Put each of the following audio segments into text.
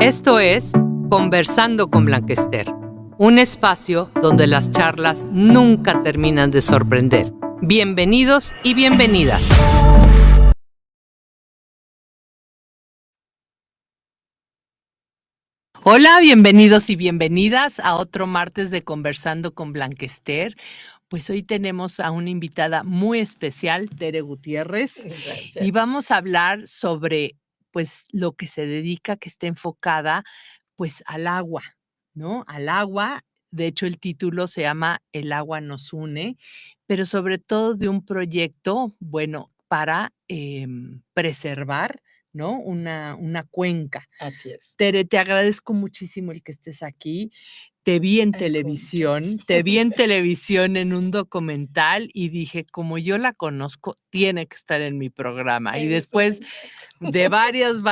Esto es Conversando con Blanquester, un espacio donde las charlas nunca terminan de sorprender. Bienvenidos y bienvenidas. Hola, bienvenidos y bienvenidas a otro martes de Conversando con Blanquester. Pues hoy tenemos a una invitada muy especial, Tere Gutiérrez. Gracias. Y vamos a hablar sobre pues lo que se dedica, que está enfocada pues al agua, ¿no? Al agua. De hecho, el título se llama El agua nos une, pero sobre todo de un proyecto, bueno, para preservar, ¿no? Una cuenca. Así es. Tere, te agradezco muchísimo el que estés aquí. Te vi en televisión en un documental y dije, como yo la conozco, tiene que estar en mi programa. Y después de varias,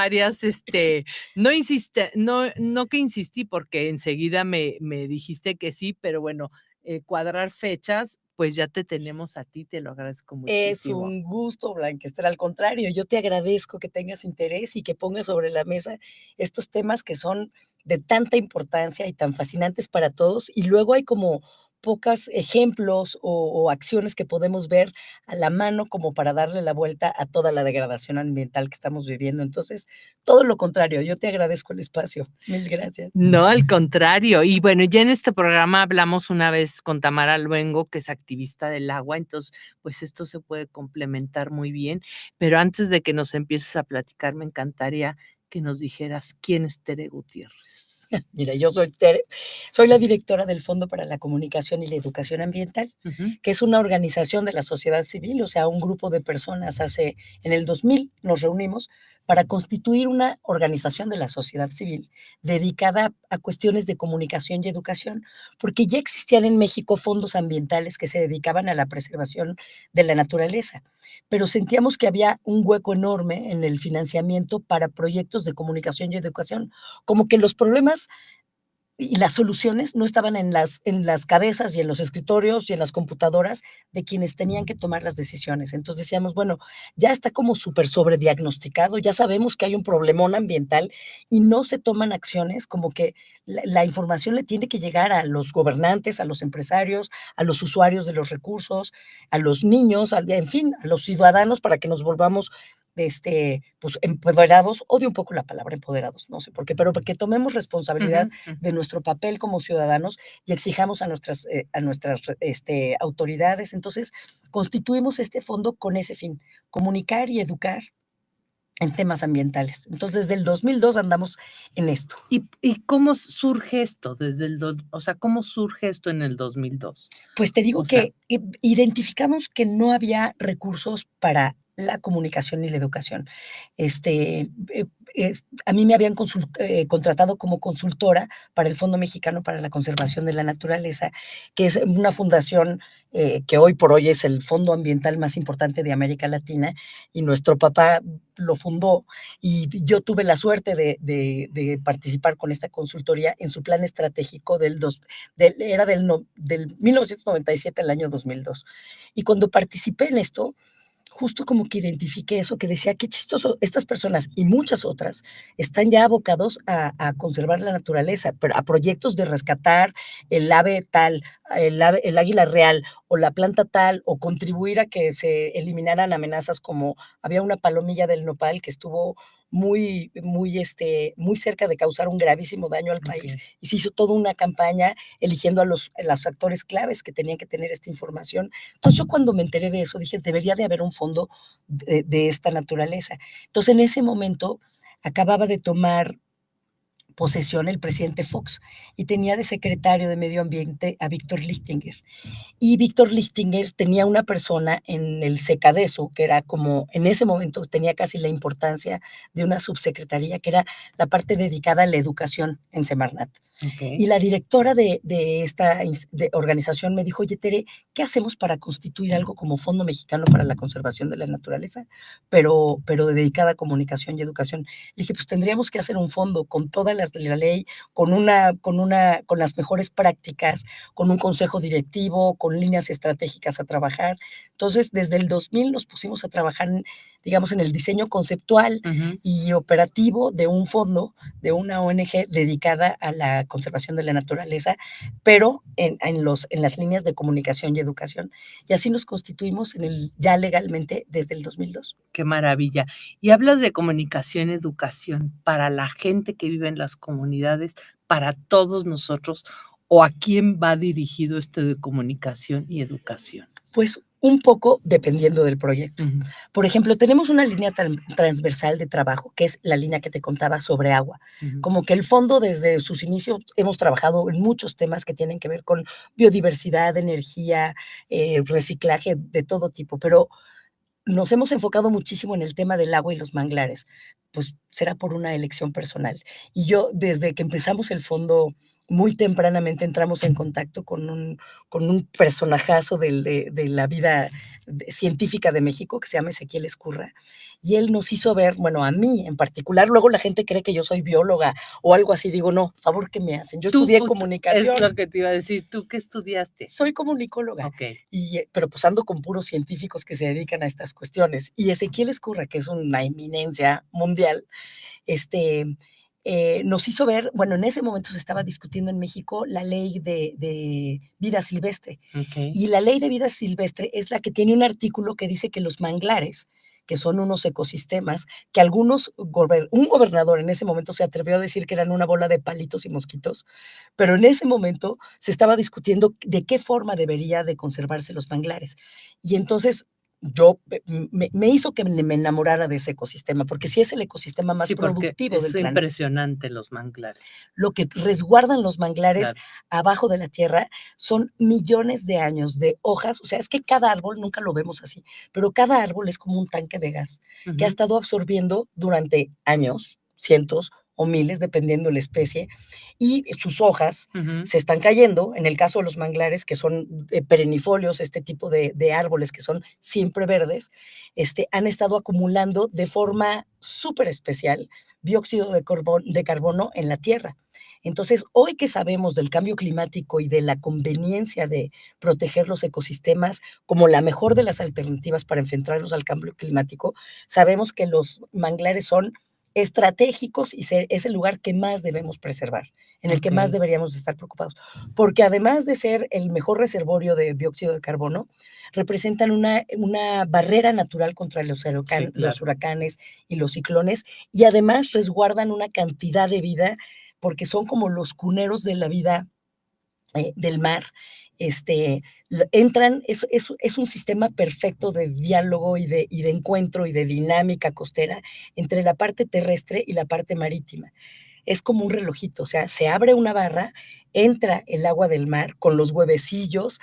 no que insistí, porque enseguida me dijiste que sí, pero bueno, cuadrar fechas, pues ya te tenemos a ti, te lo agradezco Es muchísimo. un gusto, Blanquester. Al contrario, yo te agradezco que tengas interés y que pongas sobre la mesa estos temas que son de tanta importancia y tan fascinantes para todos. Y luego hay como pocos ejemplos o acciones que podemos ver a la mano como para darle la vuelta a toda la degradación ambiental que estamos viviendo. Entonces, todo lo contrario, yo te agradezco el espacio. Mil gracias. No, al contrario. Y bueno, ya en este programa hablamos una vez con Tamara Luengo, que es activista del agua, entonces, pues esto se puede complementar muy bien. Pero antes de que nos empieces a platicar, me encantaría que nos dijeras quién es Tere Gutiérrez. Mira, yo soy Tere, soy la directora del Fondo para la Comunicación y la Educación Ambiental, que es una organización de la sociedad civil, o sea, un grupo de personas en el 2000 nos reunimos para constituir una organización de la sociedad civil dedicada a cuestiones de comunicación y educación, porque ya existían en México fondos ambientales que se dedicaban a la preservación de la naturaleza, pero sentíamos que había un hueco enorme en el financiamiento para proyectos de comunicación y educación, como que los problemas y las soluciones no estaban en las cabezas y en los escritorios y en las computadoras de quienes tenían que tomar las decisiones. Entonces decíamos, bueno, ya está como súper sobrediagnosticado, ya sabemos que hay un problemón ambiental y no se toman acciones, como que la información le tiene que llegar a los gobernantes, a los empresarios, a los usuarios de los recursos, a los niños, en fin, a los ciudadanos para que nos volvamos pues, empoderados. Odio un poco la palabra empoderados, no sé por qué, pero porque tomemos responsabilidad de nuestro papel como ciudadanos y exijamos a nuestras autoridades. Entonces, constituimos este fondo con ese fin, comunicar y educar en temas ambientales. Entonces, desde el 2002 andamos en esto. ¿Y cómo surge esto o sea, cómo surge esto en el 2002? Pues te digo O sea, que identificamos que no había recursos para la comunicación y la educación. A mí me habían contratado como consultora para el Fondo Mexicano para la Conservación de la Naturaleza, que es una fundación que hoy por hoy es el fondo ambiental más importante de América Latina, y nuestro papá lo fundó, y yo tuve la suerte de participar con esta consultoría en su plan estratégico era del 1997 al año 2002. Y cuando participé en esto, justo como que identifiqué eso, que decía, qué chistoso, estas personas y muchas otras están ya abocados a conservar la naturaleza, pero a proyectos de rescatar el ave tal, el águila real o la planta tal, o contribuir a que se eliminaran amenazas como había una palomilla del nopal que estuvo muy cerca de causar un gravísimo daño al país, y se hizo toda una campaña eligiendo a los actores claves que tenían que tener esta información. Entonces, yo cuando me enteré de eso, dije, debería de haber un fondo de esta naturaleza. Entonces, en ese momento, acababa de tomar posesión el presidente Fox y tenía de secretario de Medio Ambiente a Víctor Lichtinger. Y Víctor Lichtinger tenía una persona en el Secadeso, que era como, en ese momento tenía casi la importancia de una subsecretaría, que era la parte dedicada a la educación en Semarnat. Y la directora de esta organización me dijo, oye, Tere, ¿qué hacemos para constituir algo como Fondo Mexicano para la Conservación de la Naturaleza, pero dedicada a comunicación y educación? Le dije, pues tendríamos que hacer un fondo con todas las de la ley, con las mejores prácticas, con un consejo directivo, con líneas estratégicas a trabajar. Entonces, desde el 2000 nos pusimos a trabajar, digamos, en el diseño conceptual y operativo de un fondo, de una ONG dedicada a la conservación de la naturaleza, pero en las líneas de comunicación y educación. Y así nos constituimos ya legalmente desde el 2002. Qué maravilla. Y hablas de comunicación y educación para la gente que vive en las comunidades, para todos nosotros, ¿o a quién va dirigido esto de comunicación y educación? Pues un poco dependiendo del proyecto. Por ejemplo, tenemos una línea transversal de trabajo, que es la línea que te contaba sobre agua. Como que el fondo desde sus inicios hemos trabajado en muchos temas que tienen que ver con biodiversidad, energía, reciclaje de todo tipo, pero nos hemos enfocado muchísimo en el tema del agua y los manglares, pues será por una elección personal. Y yo, desde que empezamos el fondo, muy tempranamente entramos en contacto con un personajazo de la vida científica de México, que se llama Ezequiel Escurra, y él nos hizo ver, bueno, a mí en particular, luego la gente cree que yo soy bióloga o algo así, digo, no, favor que me hacen, yo estudié comunicación. Es lo que te iba a decir, ¿tú qué estudiaste? Soy comunicóloga, Okey. pero pues ando con puros científicos que se dedican a estas cuestiones. Y Ezequiel Escurra, que es una eminencia mundial, nos hizo ver, bueno, en ese momento se estaba discutiendo en México la ley de vida silvestre. Y la ley de vida silvestre es la que tiene un artículo que dice que los manglares, que son unos ecosistemas, que un gobernador en ese momento se atrevió a decir que eran una bola de palitos y mosquitos, pero en ese momento se estaba discutiendo de qué forma debería de conservarse los manglares. Y entonces me hizo que me enamorara de ese ecosistema, porque sí es el ecosistema más productivo del planeta. Es impresionante los manglares. Lo que resguardan los manglares abajo de la tierra son millones de años de hojas, o sea, es que cada árbol, nunca lo vemos así, pero cada árbol es como un tanque de gas que ha estado absorbiendo durante años, cientos o miles, dependiendo de la especie, y sus hojas se están cayendo. En el caso de los manglares, que son perennifolios, este tipo de árboles que son siempre verdes, han estado acumulando de forma súper especial dióxido de carbono en la tierra. Entonces, hoy que sabemos del cambio climático y de la conveniencia de proteger los ecosistemas como la mejor de las alternativas para enfrentarnos al cambio climático, sabemos que los manglares son estratégicos y es el lugar que más debemos preservar, en el que más deberíamos estar preocupados, porque además de ser el mejor reservorio de dióxido de carbono, representan una barrera natural contra los huracanes y los ciclones, y además resguardan una cantidad de vida, porque son como los cuneros de la vida del mar. Entran, es un sistema perfecto de diálogo y de encuentro y de dinámica costera entre la parte terrestre y la parte marítima. Es como un relojito, o sea, se abre una barra, entra el agua del mar con los huevecillos,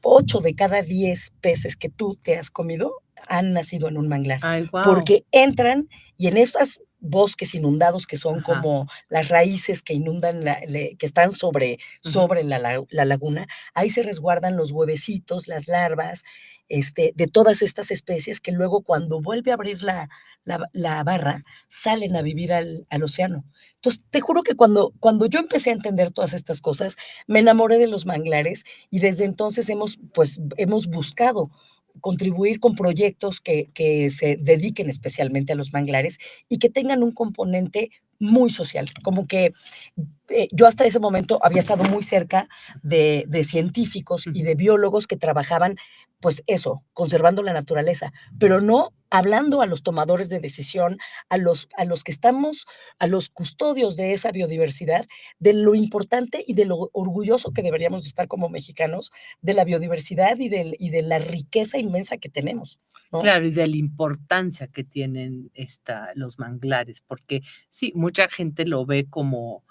8 de cada 10 peces que tú te has comido han nacido en un manglar. Ay, guau. Porque entran y en estos bosques inundados que son como las raíces que inundan, que están sobre la laguna, ahí se resguardan los huevecitos, las larvas, de todas estas especies que luego cuando vuelve a abrir la barra, salen a vivir al océano. Entonces, te juro que cuando yo empecé a entender todas estas cosas, me enamoré de los manglares y desde entonces hemos buscado contribuir con proyectos que se dediquen especialmente a los manglares y que tengan un componente muy social, como que yo hasta ese momento había estado muy cerca de científicos y de biólogos que trabajaban, pues eso, conservando la naturaleza, pero no hablando a los tomadores de decisión, a los que estamos, a los custodios de esa biodiversidad, de lo importante y de lo orgulloso que deberíamos estar como mexicanos de la biodiversidad y de la riqueza inmensa que tenemos, ¿no? Claro, y de la importancia que tienen los manglares, porque sí, mucha gente lo ve como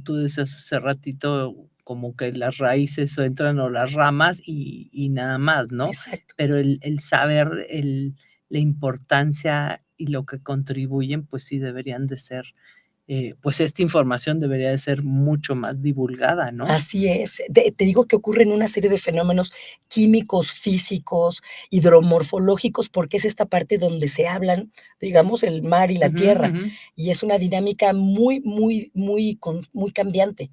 tú decías hace ratito, como que las raíces entran o las ramas y nada más, ¿no? Exacto. Pero el saber la importancia y lo que contribuyen, pues sí deberían de ser, pues esta información debería de ser mucho más divulgada, ¿no? Así es. Te digo que ocurren una serie de fenómenos químicos, físicos, hidromorfológicos, porque es esta parte donde se hablan, digamos, el mar y la Ujú, tierra, ujú. y es una dinámica muy cambiante.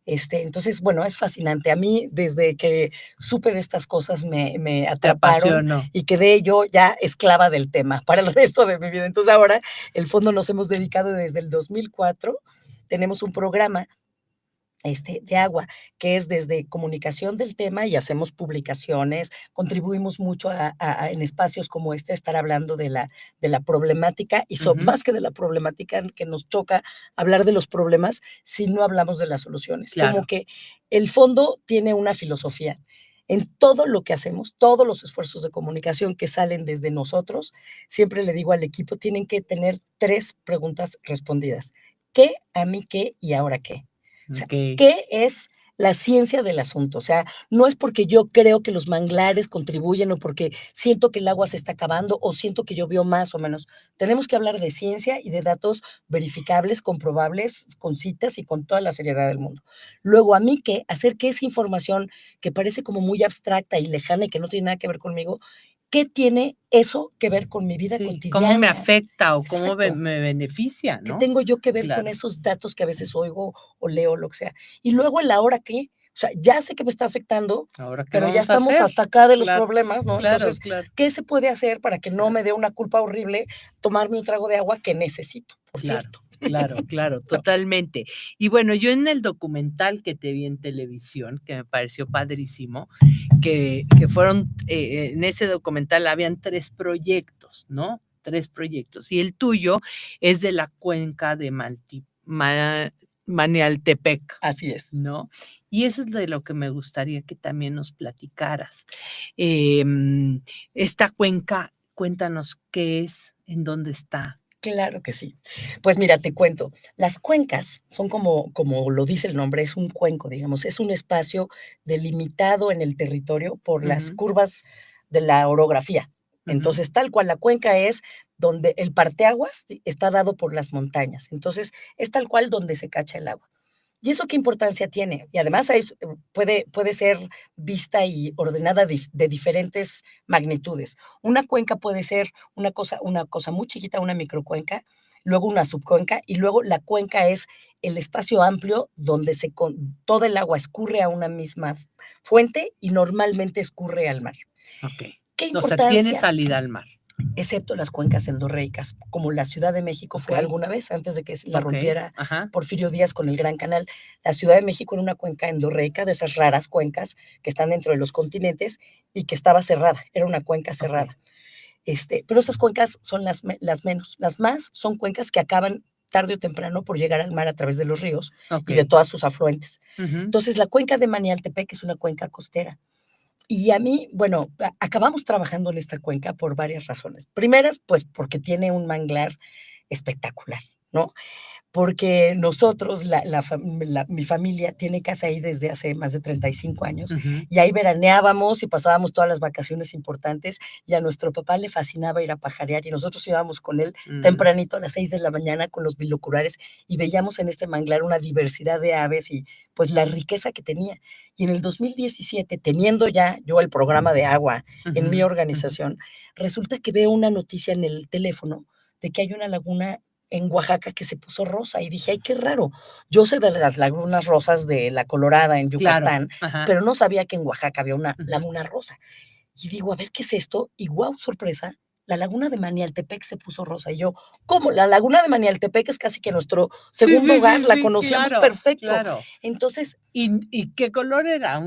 Entonces, bueno, es fascinante. A mí, desde que supe de estas cosas, me Te atraparon apasionó. y quedé yo ya esclava del tema para el resto de mi vida. Entonces, ahora el fondo nos hemos dedicado desde el 2004, tenemos un programa de agua, que es desde comunicación del tema y hacemos publicaciones, contribuimos mucho en espacios como este a estar hablando de la problemática y Ujú. más que de la problemática que nos choca hablar de los problemas si no hablamos de las soluciones. Como Claro. que el fondo tiene una filosofía. En todo lo que hacemos, todos los esfuerzos de comunicación que salen desde nosotros, siempre le digo al equipo, tienen que tener 3 preguntas respondidas. ¿Qué? ¿A mí qué? ¿Y ahora qué? O sea, Okey. ¿qué es la ciencia del asunto? O sea, no es porque yo creo que los manglares contribuyen o porque siento que el agua se está acabando o siento que llovió más o menos. Tenemos que hablar de ciencia y de datos verificables, comprobables, con citas y con toda la seriedad del mundo. Luego, a mí qué, hacer que esa información que parece como muy abstracta y lejana y que no tiene nada que ver conmigo, ¿qué tiene eso que ver con mi vida Sí, ¿cómo me cotidiana? afecta o cómo Exacto. me beneficia, ¿Qué no? tengo yo que ver con Claro. esos datos que a veces oigo o leo, lo que sea? Y luego el ahora qué, o sea, ya sé que me está afectando, ¿Ahora qué pero ya vamos a estamos hacer? hasta acá de los Claro, problemas, ¿no? claro, Entonces, claro, ¿qué se puede hacer para que no me dé una culpa horrible tomarme un trago de agua que necesito, por claro, cierto? claro, claro, ¿No? totalmente. Y bueno, yo en el documental que te vi en televisión, que me pareció padrísimo, que fueron, en ese documental habían 3 proyectos, ¿no? 3 proyectos, y el tuyo es de la cuenca de Manialtepec, Así es. ¿no? Y eso es de lo que me gustaría que también nos platicaras. Em, esta cuenca, cuéntanos qué es, en dónde está. Claro que sí. Pues mira, te cuento, las cuencas son como lo dice el nombre, es un cuenco, digamos, es un espacio delimitado en el territorio por las Ujú, curvas de la orografía. ujú, Entonces, tal cual, la cuenca es donde el parteaguas está dado por las montañas. Entonces, es tal cual donde se cacha el agua. ¿Y eso qué importancia tiene? Y además puede ser vista y ordenada de diferentes magnitudes. Una cuenca puede ser una cosa muy chiquita, una microcuenca, luego una subcuenca, y luego la cuenca es el espacio amplio donde toda el agua escurre a una misma fuente y normalmente escurre al mar. okey. ¿Qué O sea, tiene importancia? salida al mar. Excepto las cuencas endorreicas, como la Ciudad de México fue Okey, alguna vez, antes de que la okey, rompiera ajá, Porfirio Díaz con el Gran Canal. La Ciudad de México era una cuenca endorreica, de esas raras cuencas que están dentro de los continentes y que estaba cerrada, era una cuenca okey, cerrada. Pero esas cuencas son las menos. Las más son cuencas que acaban tarde o temprano por llegar al mar a través de los ríos y de okey, todas sus afluentes. ujú, Entonces, la cuenca de Manialtepec es una cuenca costera. Y a mí, bueno, acabamos trabajando en esta cuenca por varias razones. Primeras, pues porque tiene un manglar espectacular, ¿no? Porque nosotros, mi familia tiene casa ahí desde hace más de 35 años, ujú, y ahí veraneábamos y pasábamos todas las vacaciones importantes, y a nuestro papá le fascinaba ir a pajarear, y nosotros íbamos con él mm, tempranito a las 6 de la mañana con los binoculares, y veíamos en este manglar una diversidad de aves y, pues, la riqueza que tenía. Y en el 2017, teniendo ya yo el programa de agua en mi ujú, ujú. organización, resulta que veo una noticia en el teléfono de que hay una laguna en Oaxaca que se puso rosa y dije: "Ay, qué raro". Yo sé de las lagunas rosas de la Colorada en Claro, Yucatán, ajá, pero no sabía que en Oaxaca había una ujú. laguna rosa. Y digo: "A ver, ¿qué es esto?". Y guau, sorpresa, la laguna de Manialtepec se puso rosa. Y yo: "¿Cómo? La laguna de Manialtepec es casi que nuestro Sí, segundo sí, hogar, sí, la sí, conocíamos claro, perfecto". claro. Entonces, ¿Y qué color era?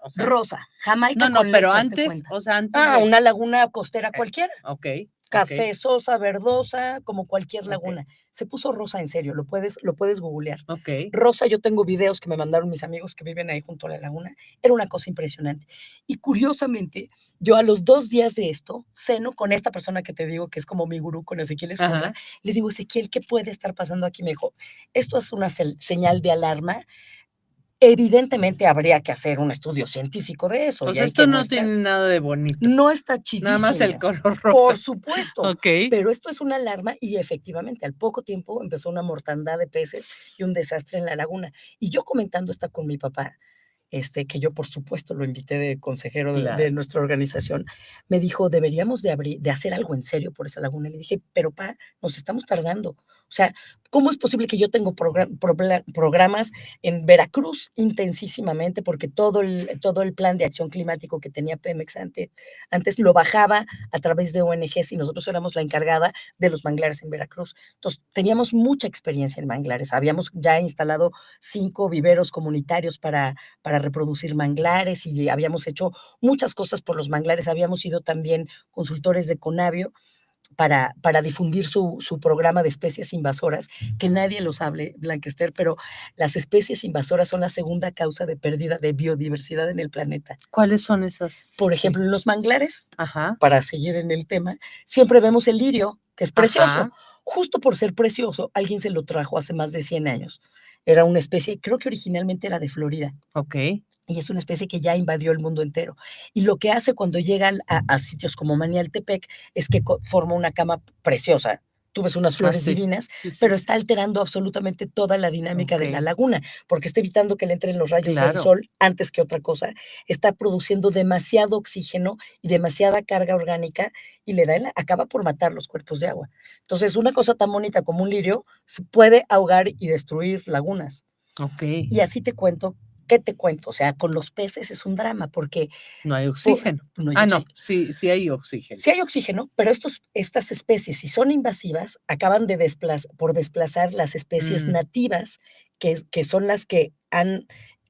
O sea, rosa, Jamaica no, no, con pero leche, hazte antes, cuenta. o sea, antes de Una laguna costera eh, cualquiera. okey, okey, cafezosa, verdosa, como cualquier okey, laguna. Se puso rosa, en serio, lo puedes googlear. okey. Rosa, yo tengo videos que me mandaron mis amigos que viven ahí junto a la laguna, era una cosa impresionante. Y curiosamente, yo a los 2 días de esto, ceno con esta persona que te digo que es como mi gurú, con Ezequiel Esponda, Ajá. le digo: "Ezequiel, ¿qué puede estar pasando aquí?". Me dijo: "Esto es una señal de alarma, evidentemente habría que hacer un estudio científico de eso, O y sea, hay esto que no muestrar". tiene nada de bonito, No está nada más el chidísimo, color por rosa. supuesto, Okey. pero esto es una alarma y efectivamente, al poco tiempo empezó una mortandad de peces y un desastre en la laguna. Y yo comentando esto con mi papá, que yo, por supuesto, lo invité de consejero de Claro. nuestra organización, me dijo: "Deberíamos de hacer algo en serio por esa laguna". Le dije: "Pero pa, nos estamos tardando". O sea, ¿cómo es posible que yo tengo programas en Veracruz intensísimamente? Porque todo el plan de acción climático que tenía Pemex antes lo bajaba a través de ONGs y nosotros éramos la encargada de los manglares en Veracruz. Entonces, teníamos mucha experiencia en manglares. Habíamos ya instalado 5 viveros comunitarios para reproducir manglares y habíamos hecho muchas cosas por los manglares. Habíamos sido también consultores de Conavio para difundir su programa de especies invasoras, que nadie los hable, Blanquester, pero las especies invasoras son la segunda causa de pérdida de biodiversidad en el planeta. ¿Cuáles son esas, Por ejemplo, en los manglares, ajá, para seguir en el tema, siempre vemos el lirio, que es precioso. ajá, Justo por ser precioso, alguien se lo trajo hace más de 100 años. Era una especie, creo que originalmente era de Florida, okey, y es una especie que ya invadió el mundo entero. Y lo que hace cuando llegan a sitios como Manialtepec es que forma una cama preciosa. Tú ves unas ah, flores sí, divinas, sí, sí, pero sí, está alterando absolutamente toda la dinámica de la okey, laguna, porque está evitando que le entren los rayos del claro, sol antes que otra cosa. Está produciendo demasiado oxígeno y demasiada carga orgánica y acaba por matar los cuerpos de agua. Entonces, una cosa tan bonita como un lirio se puede ahogar y destruir lagunas. okey, Y así te cuento, ¿qué te cuento? O sea, con los peces es un drama porque no hay po oxígeno. no hay Ah, no, oxígeno. sí, sí hay oxígeno. Sí hay oxígeno, pero estas especies, si son invasivas, acaban de por desplazar las especies Mm, nativas, que son las que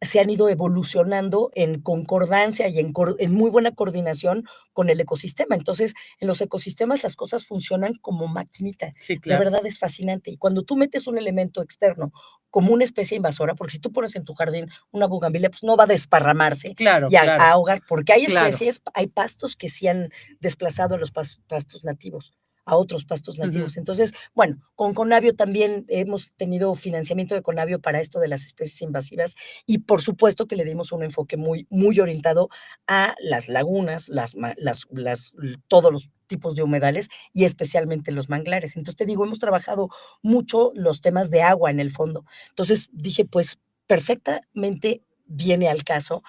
se han ido evolucionando en concordancia y en muy buena coordinación con el ecosistema. Entonces, en los ecosistemas las cosas funcionan como maquinita. sí, De claro, verdad es fascinante. Y cuando tú metes un elemento externo, como una especie invasora, porque si tú pones en tu jardín una bugambilia, pues no va a desparramarse claro, y a claro, ahogar, porque hay claro, especies, hay pastos que sí han desplazado a los pastos nativos, a otros pastos ujú, nativos. Entonces, bueno, con Conavio también hemos tenido financiamiento de Conavio para esto de las especies invasivas y por supuesto que le dimos un enfoque muy, muy orientado a las lagunas, todos los tipos de humedales y especialmente los manglares. Entonces, te digo, hemos trabajado mucho los temas de agua en el fondo. Entonces dije, pues perfectamente viene al caso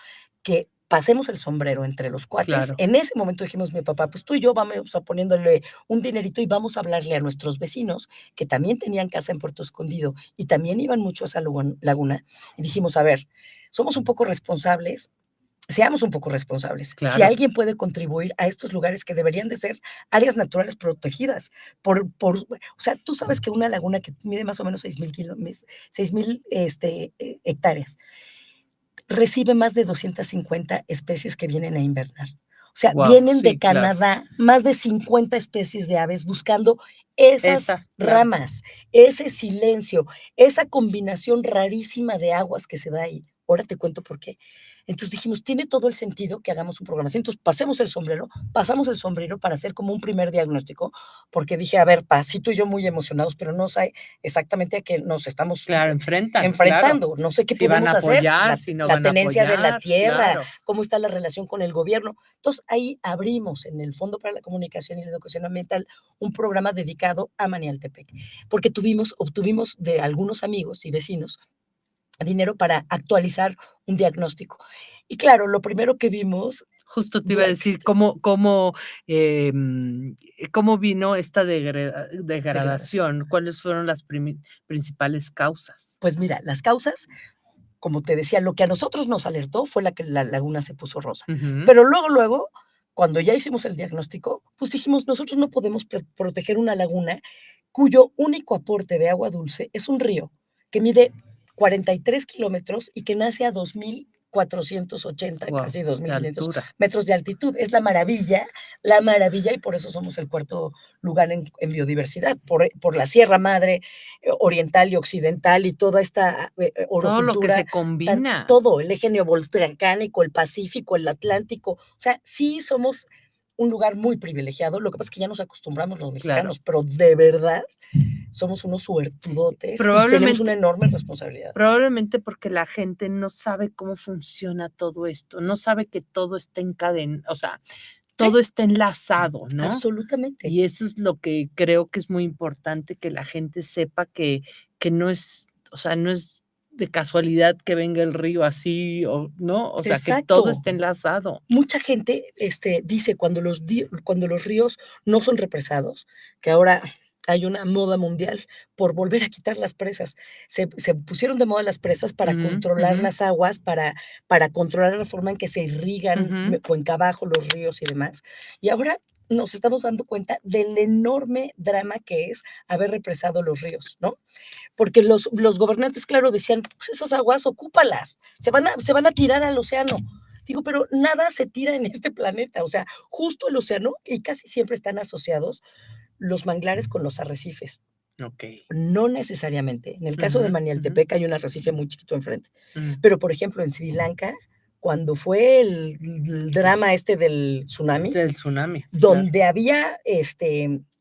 que pasemos el sombrero entre los cuates. claro, En ese momento dijimos mi papá, pues tú y yo vamos a poniéndole un dinerito y vamos a hablarle a nuestros vecinos que también tenían casa en Puerto Escondido y también iban mucho a esa laguna. Y dijimos, a ver, somos un poco responsables, seamos un poco responsables. Si claro, alguien puede contribuir a estos lugares que deberían de ser áreas naturales protegidas, o sea, tú sabes que una laguna que mide más o menos 6,000 hectáreas, recibe más de 250 especies que vienen a invernar. O sea, guau, vienen de sí, claro, Canadá más de 50 especies de aves buscando esas esa, claro. ramas, ese silencio, esa combinación rarísima de aguas que se da ahí. Ahora te cuento por qué. Entonces dijimos, tiene todo el sentido que hagamos un programa así. Entonces pasamos el sombrero para hacer como un primer diagnóstico, porque dije, a ver, sí tú y yo muy emocionados, pero no sé exactamente a qué nos estamos Claro, enfrentan, claro. enfrentando, no sé qué Si van a podemos hacer, apoyar, la si no la van a tenencia de la apoyar, tierra, claro. cómo está la relación con el gobierno. Entonces, ahí abrimos en el Fondo para la Comunicación y la Educación Ambiental un programa dedicado a Manialtepec, porque obtuvimos de algunos amigos y vecinos dinero para actualizar un diagnóstico. Y claro, lo primero que vimos, Justo te iba a decir, Blackst ¿cómo vino esta degradación. degradación? ¿Cuáles fueron las principales causas? Pues mira, las causas, como te decía, lo que a nosotros nos alertó fue la que la laguna se puso rosa. Ujú, Pero luego, cuando ya hicimos el diagnóstico, pues dijimos, nosotros no podemos proteger una laguna cuyo único aporte de agua dulce es un río que mide 43 kilómetros y que nace a 480, Guau, casi dos de mil quinientos altura. metros de altitud. Es la maravilla, y por eso somos el cuarto lugar en biodiversidad, por la Sierra Madre oriental y occidental y toda esta Todo lo que orocultura, se combina. todo, el eje neovolcánico, el Pacífico, el Atlántico. O sea, sí somos un lugar muy privilegiado. Lo que pasa es que ya nos acostumbramos los Claro. mexicanos, pero de verdad somos unos suertudotes y tenemos una Probablemente enorme responsabilidad. probablemente porque la gente no sabe cómo funciona todo esto, no sabe que todo está o sea, Sí, todo está enlazado, ¿no? absolutamente. Y eso es lo que creo que es muy importante, que la gente sepa que no es, o sea, no es de casualidad que venga el río así o, ¿no? O sea, que todo Exacto. está enlazado. Mucha gente, dice cuando los ríos no son represados, que ahora hay una moda mundial por volver a quitar las presas. Se pusieron de moda las presas para Ujú, controlar ujú, las aguas, para controlar la forma en que se irrigan ujú. cuenca abajo los ríos y demás. Y ahora nos estamos dando cuenta del enorme drama que es haber represado los ríos, ¿no? Porque los gobernantes, claro, decían: "Pues esas aguas ocúpalas, se van a tirar al océano". Digo, pero nada se tira en este planeta, o sea, justo el océano, y casi siempre están asociados los manglares con los arrecifes. Okey. No necesariamente. En el caso de Ujú, ujú, Manialtepec hay un arrecife muy chiquito enfrente, mm. pero, por ejemplo, en Sri Lanka, cuando fue el drama del Es tsunami, el tsunami, claro. donde había,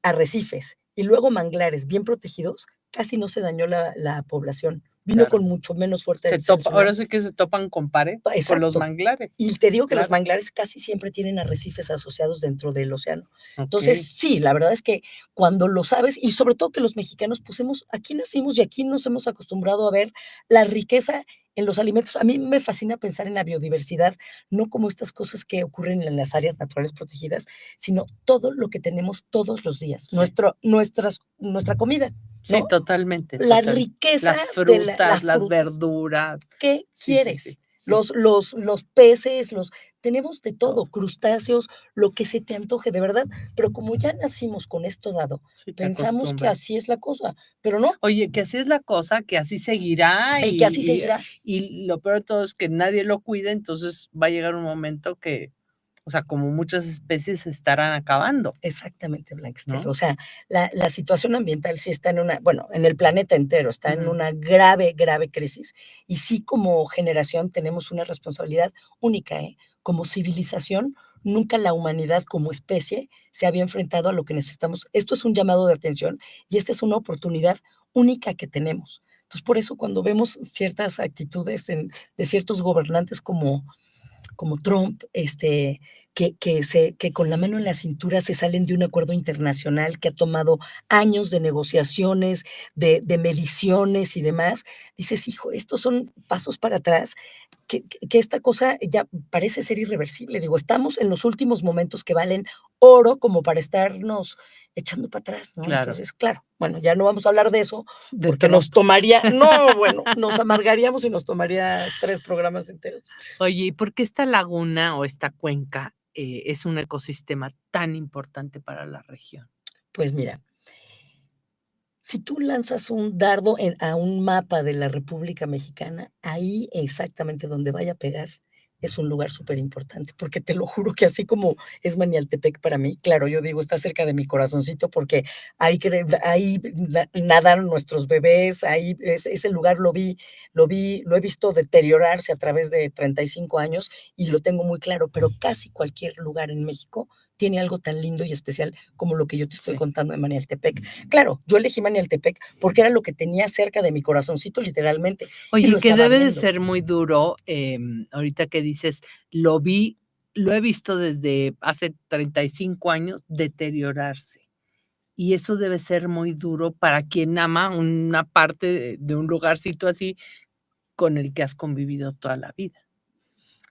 arrecifes y luego manglares bien protegidos, casi no se dañó la población. Vino Claro. con mucho menos fuerza Se el topa ahora tsunami. sí que se topan con pared, con los Exacto. manglares. Y te digo que los Claro. manglares casi siempre tienen arrecifes asociados dentro del océano. Entonces, Okey. sí, la verdad es que cuando lo sabes, y sobre todo que los mexicanos, pues aquí nacimos y aquí nos hemos acostumbrado a ver la riqueza en los alimentos. A mí me fascina pensar en la biodiversidad, no como estas cosas que ocurren en las áreas naturales protegidas, sino todo lo que tenemos todos los días, Sí. nuestra comida, Sí, ¿no? totalmente, La total. riqueza Las de la frutas, las frutas. verduras. ¿Qué Sí, sí, sí. quieres? Sí, sí, Los peces, tenemos de todo, todo. crustáceos, lo que se te antoje, de verdad, pero como ya nacimos con esto dado, Sí, te pensamos que acostumbras. así es la cosa, pero no, Oye, que así es la cosa, que así seguirá y que así seguirá. y lo peor de todo es que nadie lo cuida, entonces va a llegar un momento que, o sea, como muchas especies se estarán acabando, Exactamente, Blanquester. ¿no? O sea, la situación ambiental sí está en el planeta entero, está en Ujú. una grave, grave crisis, y sí, como generación tenemos una responsabilidad única, ¿eh? Como civilización, nunca la humanidad como especie se había enfrentado a lo que necesitamos. Esto es un llamado de atención y esta es una oportunidad única que tenemos. Entonces, por eso cuando vemos ciertas actitudes de ciertos gobernantes como Trump, que con la mano en la cintura se salen de un acuerdo internacional que ha tomado años de negociaciones, de mediciones y demás, dices: "Hijo, estos son pasos para atrás, que esta cosa ya parece ser irreversible". Digo, estamos en los últimos momentos que valen oro como para estarnos echando para atrás, ¿no? Claro, Entonces, claro, bueno, ya no vamos a hablar de eso, de porque nos Trump. tomaría no, bueno, nos amargaríamos y nos tomaría 3 programas enteros. Oye, ¿y por qué esta laguna o esta cuenca, es un ecosistema tan importante para la región? Pues mira, si tú lanzas un dardo a un mapa de la República Mexicana, ahí exactamente donde vaya a pegar es un lugar súper importante, porque te lo juro que así como es Manialtepec para mí, claro, yo digo, está cerca de mi corazoncito porque ahí nadaron nuestros bebés, ahí ese lugar lo he visto deteriorarse a través de 35 años y lo tengo muy claro, pero casi cualquier lugar en México tiene algo tan lindo y especial como lo que yo te estoy Sí. contando de Manialtepec. Claro, yo elegí Manialtepec porque era lo que tenía cerca de mi corazoncito, literalmente, y lo Oye, que estaba debe de viendo. ser muy duro, ahorita que dices, lo vi lo he visto desde hace 35 años deteriorarse, y eso debe ser muy duro para quien ama una parte de un lugarcito así con el que has convivido toda la vida.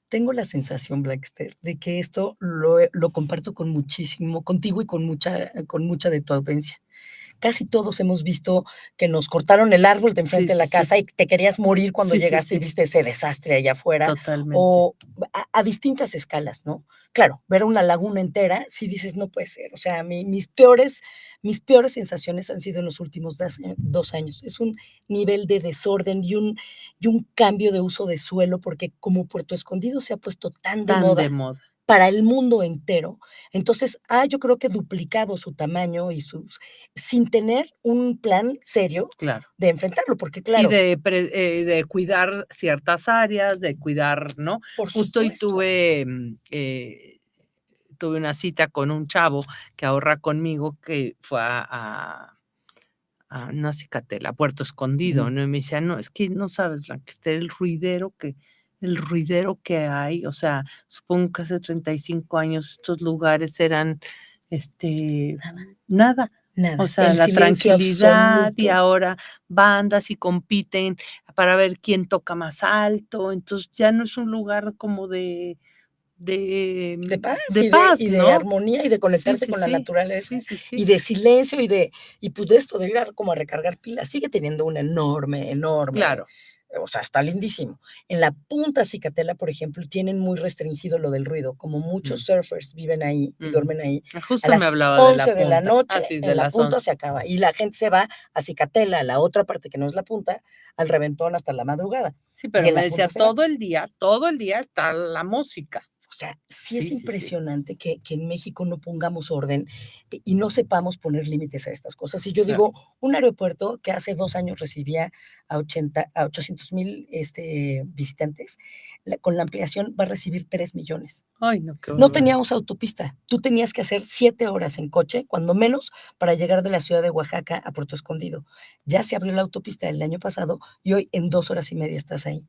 Tengo la sensación, Blackster, de que esto lo comparto con muchísimo contigo y con mucha de tu audiencia. casi todos hemos visto que nos cortaron el árbol de Sí, enfrente de sí, la sí. casa y te querías morir cuando Sí, sí, llegaste y sí, viste ese desastre allá afuera, totalmente. o a distintas escalas, ¿no? Claro, ver una laguna entera, sí dices: "No puede ser". O sea, mis peores sensaciones han sido en los últimos 2 años. Es un nivel de desorden y un cambio de uso de suelo, porque como Puerto Escondido se ha puesto tan de Tan de moda moda, para el mundo entero, entonces yo creo que duplicado su tamaño y sus sin tener un plan serio claro. de enfrentarlo, porque Y claro, de cuidar ciertas áreas, de cuidar, ¿no? por Justo hoy supuesto. tuve una cita con un chavo que ahorra conmigo que fue a no a Cicatela, a Puerto Escondido, Ujú. ¿no? Y me decía: "No, es que no sabes, Blanquester, el ruidero que hay". O sea, supongo que hace 35 años estos lugares eran, este, nada. O Nada, sea, el la silencio tranquilidad, y absoluto ahora bandas y compiten para ver quién toca más alto. Entonces, ya no es un lugar como de de paz de y de paz, y de ¿no? armonía y de Sí, conectarte sí, con la sí. naturaleza Sí, sí, y sí. de silencio y pues de esto de ir a como a recargar pilas. Sigue teniendo una enorme, enorme, Claro. o sea, está lindísimo. En la punta Cicatela, por ejemplo, tienen muy restringido lo del ruido, como muchos Mm, surfers viven ahí y ujú. duermen ahí, a Justo me las hablaba de la 11 de la punta. noche, Ah, sí, de en la las punta 11. se acaba, y la gente se va a Cicatela, a la otra parte que no es la punta, al reventón hasta la madrugada, Sí, y pero en me la decía punta se va. todo el día está la música. O sea, sí es Sí, sí, sí. impresionante que en México no pongamos orden y no sepamos poner límites a estas cosas. Y yo Claro. digo, un aeropuerto que hace 2 años recibía a 800,000, visitantes, con la ampliación va a recibir 3 millones. Ay, no, qué No barbaridad. teníamos autopista. Tú tenías que hacer 7 horas en coche, cuando menos, para llegar de la ciudad de Oaxaca a Puerto Escondido. Ya se abrió la autopista el año pasado y hoy en 2 horas y media estás ahí.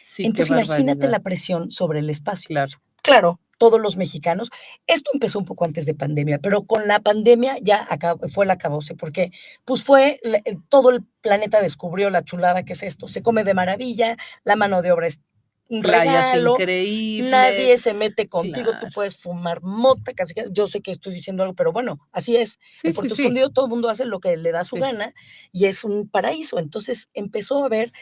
Sí, qué Entonces, imagínate barbaridad. la presión sobre el espacio. Claro. Claro, todos los mexicanos esto empezó un poco antes de pandemia, pero con la pandemia ya fue el acabose, porque, pues, fue todo el planeta descubrió la chulada que es esto. Se come de maravilla, la mano de obra es un Playas regalo, increíbles. nadie se mete contigo, tú Claro. puedes fumar mota, casi que yo sé que estoy diciendo algo, pero bueno, así es. Sí, En sí, Puerto sí. Escondido todo el mundo hace lo que le da su Sí. gana y es un paraíso. Entonces, empezó a haber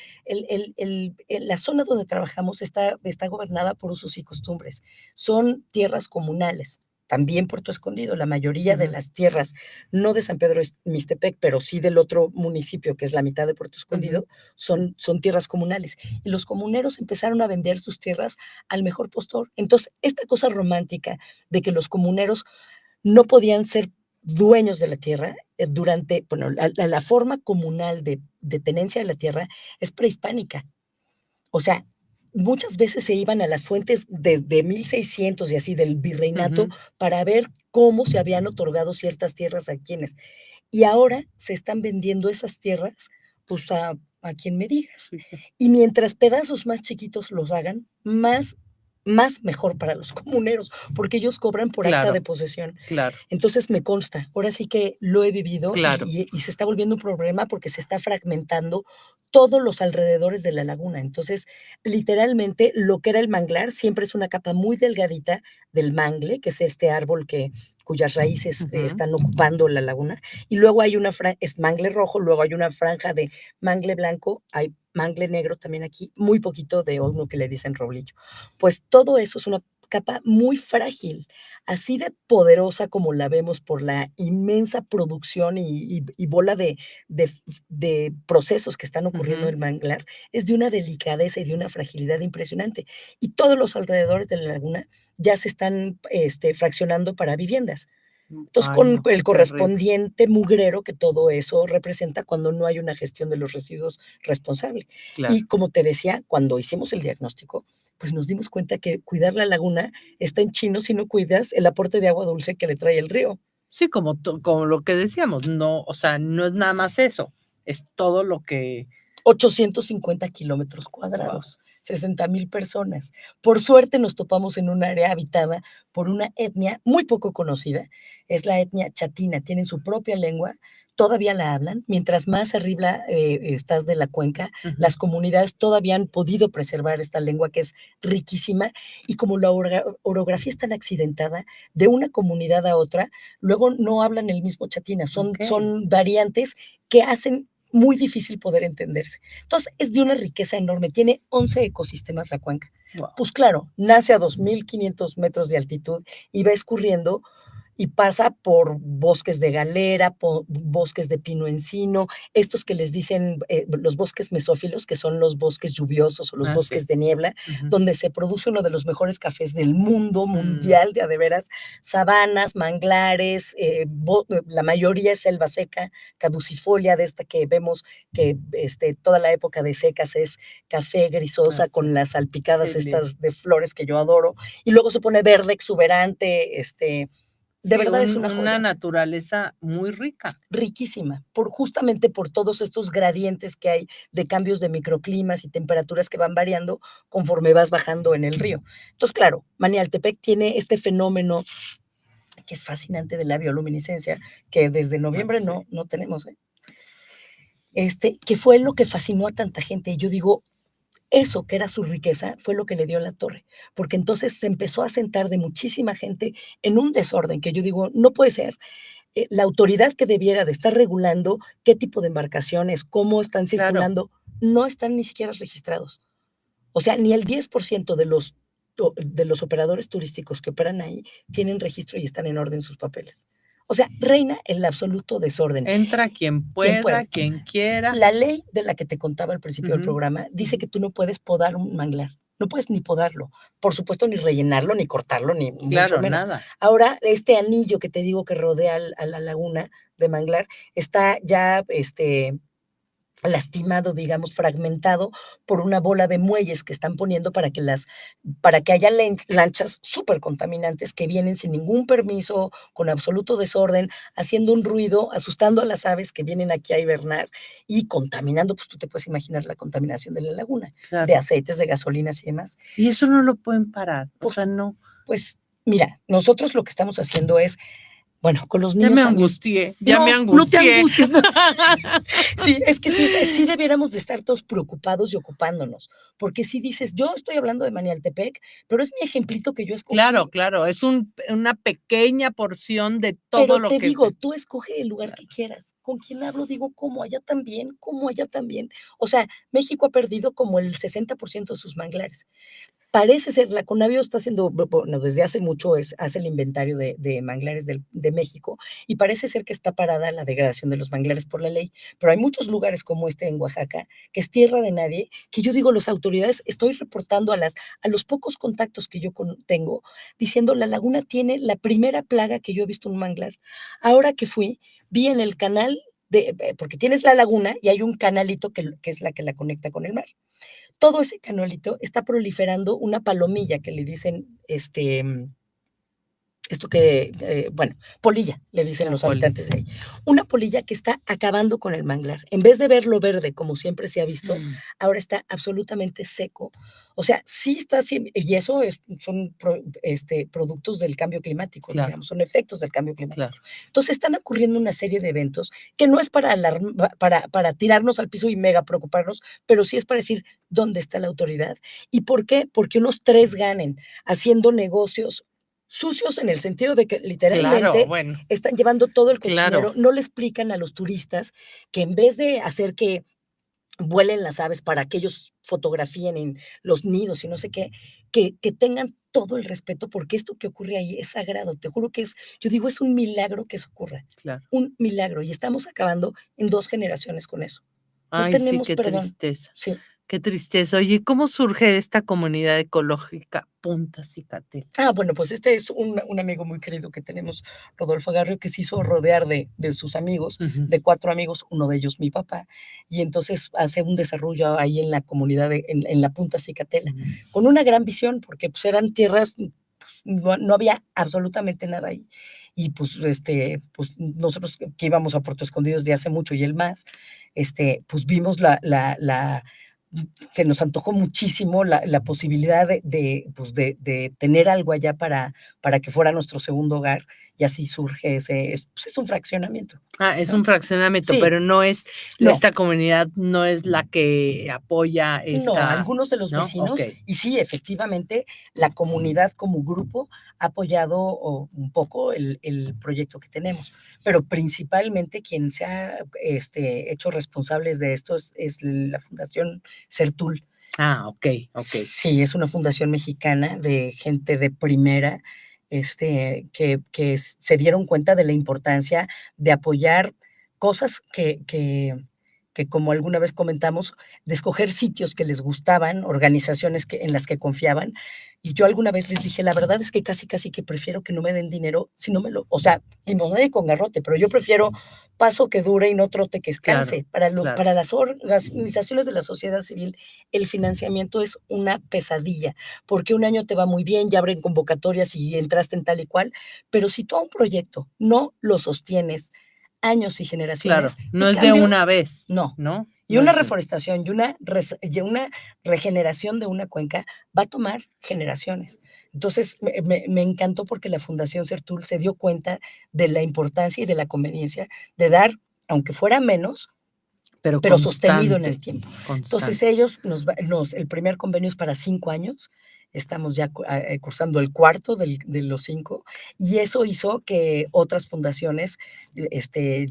la zona donde trabajamos está gobernada por usos y costumbres. Son tierras comunales. También Puerto Escondido, la mayoría de Ujú, las tierras, no de San Pedro Mixtepec, pero sí del otro municipio, que es la mitad de Puerto ujú. Escondido, son tierras comunales. Y los comuneros empezaron a vender sus tierras al mejor postor. Entonces, esta cosa romántica de que los comuneros no podían ser dueños de la tierra, bueno, la forma comunal de tenencia de la tierra es prehispánica. O sea, muchas veces se iban a las fuentes desde 1600 y así del virreinato Ujú. para ver cómo se habían otorgado ciertas tierras a quienes. Y ahora se están vendiendo esas tierras, pues, a quien me digas. Fíjate. Y mientras pedazos más chiquitos los hagan, más mejor para los comuneros, porque ellos cobran por acta Claro, de posesión. claro, Entonces, me consta, ahora sí que lo he vivido claro. y se está volviendo un problema porque se está fragmentando todos los alrededores de la laguna. Entonces, literalmente, lo que era el manglar siempre es una capa muy delgadita del mangle, que es este árbol cuyas raíces, Ujú. están ocupando la laguna, y luego hay es mangle rojo, luego hay una franja de mangle blanco, hay mangle negro también aquí, muy poquito de uno que le dicen roblillo. Pues todo eso es una capa muy frágil, así de poderosa como la vemos por la inmensa producción y bola de procesos que están ocurriendo en Ujú. el manglar, es de una delicadeza y de una fragilidad impresionante. Y todos los alrededores de la laguna ya se están, fraccionando para viviendas. Entonces, Ay, con no, qué el terrible. correspondiente mugrero que todo eso representa cuando no hay una gestión de los residuos responsable. Claro. Y como te decía, cuando hicimos el diagnóstico, pues nos dimos cuenta que cuidar la laguna está en chino si no cuidas el aporte de agua dulce que le trae el río. Sí, como lo que decíamos, no, o sea, no es nada más eso, es todo lo que 850 kilómetros guau. cuadrados, 60,000 personas. Por suerte nos topamos en un área habitada por una etnia muy poco conocida, es la etnia chatina, tienen su propia lengua, todavía la hablan. Mientras más arriba estás de la cuenca, las comunidades todavía han podido preservar esta lengua que es riquísima y como la orografía es tan accidentada de una comunidad a otra, luego no hablan el mismo chatina, son variantes que hacen muy difícil poder entenderse. Entonces, es de una riqueza enorme, tiene 11 ecosistemas la cuenca. Wow. Pues claro, nace a 2,500 metros de altitud y va escurriendo y pasa por bosques de galera, por bosques de pino encino, estos que les dicen los bosques mesófilos, que son los bosques lluviosos o los bosques de niebla, donde se produce uno de los mejores cafés del mundo mundial, de veras, sabanas, manglares, la mayoría es selva seca, caducifolia, de esta que vemos que toda la época de secas es café grisosa con las salpicadas estas de flores que yo adoro, y luego se pone verde exuberante, de verdad es una joya. Una naturaleza muy rica. Riquísima, justamente por todos estos gradientes que hay de cambios de microclimas y temperaturas que van variando conforme vas bajando en el río. Entonces, claro, Manialtepec tiene este fenómeno que es fascinante de la bioluminiscencia, que desde noviembre no tenemos, que fue lo que fascinó a tanta gente. Yo digo, eso que era su riqueza fue lo que le dio la torre, porque entonces se empezó a sentar de muchísima gente en un desorden que yo digo, no puede ser. La autoridad que debiera de estar regulando qué tipo de embarcaciones, cómo están circulando, no están ni siquiera registrados. O sea, ni el 10% de los operadores turísticos que operan ahí tienen registro y están en orden sus papeles. O sea, reina el absoluto desorden. Entra quien pueda, quien quiera. La ley de la que te contaba al principio del programa dice que tú no puedes podar un manglar. No puedes ni podarlo. Por supuesto, ni rellenarlo, ni cortarlo, ni mucho menos. Nada. Ahora, este anillo que te digo que rodea a la laguna de manglar está ya lastimado, digamos, fragmentado por una bola de muelles que están poniendo para que haya lanchas súper contaminantes que vienen sin ningún permiso, con absoluto desorden, haciendo un ruido, asustando a las aves que vienen aquí a hibernar y contaminando, pues tú te puedes imaginar la contaminación de la laguna, de aceites, de gasolinas y demás. Y eso no lo pueden parar, o sea, no. Pues mira, nosotros lo que estamos haciendo es, bueno, con los niños. Ya me angustié, me angustié. No te angusties, no. Sí, es que sí debiéramos de estar todos preocupados y ocupándonos, porque si dices, yo estoy hablando de Manialtepec, pero es mi ejemplito que yo escogí. Claro, es una pequeña porción de todo lo que... Pero te digo, tú escoge el lugar que quieras. ¿Con quién hablo? Digo, ¿cómo allá también? ¿Cómo allá también? O sea, México ha perdido como el 60% de sus manglares. Parece ser, la Conavio está haciendo, bueno, desde hace mucho hace el inventario de manglares de México y parece ser que está parada la degradación de los manglares por la ley, pero hay muchos lugares como en Oaxaca, que es tierra de nadie, que yo digo, las autoridades, estoy reportando a los pocos contactos que yo tengo, diciendo, la laguna tiene la primera plaga que yo he visto en un manglar. Ahora que fui, vi en el canal, porque tienes la laguna y hay un canalito que es la que la conecta con el mar. Todo ese canalito está proliferando una palomilla que le dicen, polilla, le dicen los habitantes de ahí. Una polilla que está acabando con el manglar. En vez de verlo verde, como siempre se ha visto, ahora está absolutamente seco. O sea, sí está así, y eso son productos del cambio climático, digamos, son efectos del cambio climático. Entonces están ocurriendo una serie de eventos que no es para tirarnos al piso y mega preocuparnos, pero sí es para decir dónde está la autoridad. ¿Y por qué? Porque unos 3 ganen haciendo negocios sucios en el sentido de que literalmente están llevando todo el cochinero, no le explican a los turistas que en vez de hacer que vuelen las aves para que ellos fotografíen en los nidos y no sé qué, que tengan todo el respeto, porque esto que ocurre ahí es sagrado, te juro que yo digo, es un milagro que eso ocurra, un milagro, y estamos acabando en 2 generaciones con eso. No tenemos perdón. Tristeza. Sí. Qué tristeza. Oye, ¿cómo surge esta comunidad ecológica Punta Cicatel? Bueno, pues es un amigo muy querido que tenemos, Rodolfo Agarrio, que se hizo rodear de sus amigos, de 4 amigos, uno de ellos mi papá, y entonces hace un desarrollo ahí en la comunidad, en la Punta Cicatela, con una gran visión, porque pues eran tierras, pues, no había absolutamente nada ahí. Y pues, pues nosotros que íbamos a Puerto Escondido desde hace mucho y él más, pues vimos se nos antojó muchísimo la posibilidad de tener algo allá para que fuera nuestro segundo hogar y así surge pues es un fraccionamiento, Ah, es ¿no? un fraccionamiento, Sí, pero no es no. esta comunidad no es la que apoya No, esta, algunos de los ¿no? vecinos, Okey, y sí, efectivamente, la comunidad como grupo ha apoyado un poco el proyecto que tenemos, pero principalmente quien se ha hecho responsables de esto es la Fundación Sertul. okey. Sí, es una fundación mexicana de gente de primera, que se dieron cuenta de la importancia de apoyar cosas que como alguna vez comentamos, de escoger sitios que les gustaban, organizaciones en las que confiaban. Y yo alguna vez les dije, la verdad es que casi, casi que prefiero que no me den dinero, si no me lo, o sea, limosna y con garrote, pero yo prefiero paso que dure y no trote que Claro, canse. Para, claro. para las organizaciones de la sociedad civil, el financiamiento es una pesadilla, porque un año te va muy bien, ya abren convocatorias y entraste en tal y cual, pero si tú a un proyecto no lo sostienes años y generaciones, Claro, no el es de cambio una vez, no. ¿no? Y No una es de reforestación y una regeneración de una cuenca va a tomar generaciones. Entonces, me encantó porque la Fundación Sertul se dio cuenta de la importancia y de la conveniencia de dar, aunque fuera menos, pero pero sostenido en constante, el tiempo. Entonces, constante. ellos el primer convenio es para 5 años, estamos ya cursando el cuarto de los 5, y eso hizo que otras fundaciones,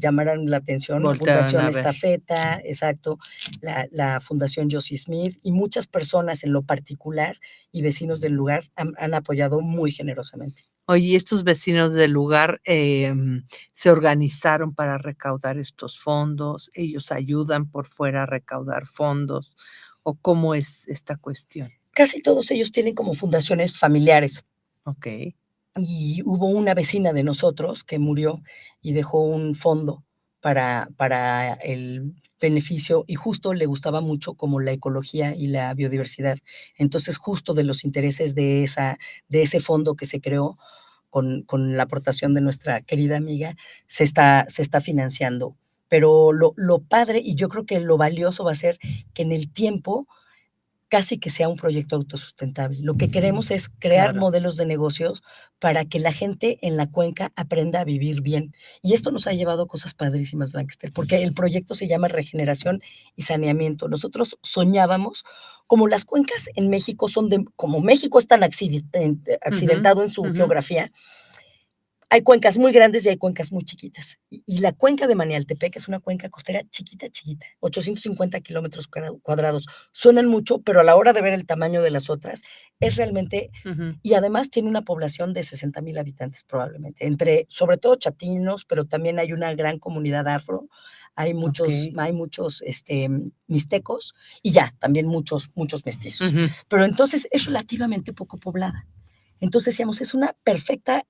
llamaran la atención, la Voltearon Fundación a ver. Estafeta, exacto, la Fundación Josie Smith, y muchas personas en lo particular y vecinos del lugar han apoyado muy generosamente. Oye, ¿y estos vecinos del lugar, se organizaron para recaudar estos fondos? ¿Ellos ayudan por fuera a recaudar fondos? ¿O cómo es esta cuestión? Casi todos ellos tienen como fundaciones familiares. Okey, Y hubo una vecina de nosotros que murió y dejó un fondo para el beneficio, y justo le gustaba mucho como la ecología y la biodiversidad. Entonces, justo de los intereses de ese fondo que se creó con la aportación de nuestra querida amiga, se está financiando. Pero lo padre, y yo creo que lo valioso va a ser que en el tiempo casi que sea un proyecto autosustentable. Lo que queremos es crear claro. modelos de negocios para que la gente en la cuenca aprenda a vivir bien. Y esto nos ha llevado a cosas padrísimas, Blanquester, porque el proyecto se llama Regeneración y Saneamiento. Nosotros soñábamos, como las cuencas en México como México es tan Ujú, accidentado en su ujú. geografía, hay cuencas muy grandes y hay cuencas muy chiquitas. Y la cuenca de Manialtepec es una cuenca costera chiquita, chiquita, 850 kilómetros cuadrados. Suenan mucho, pero a la hora de ver el tamaño de las otras, es realmente, Ujú, y además tiene una población de 60,000 habitantes probablemente, sobre todo chatinos, pero también hay una gran comunidad afro, okey. hay muchos mixtecos y ya, también muchos, muchos mestizos. Ujú. Pero entonces es relativamente poco poblada. Entonces decíamos, es una perfecta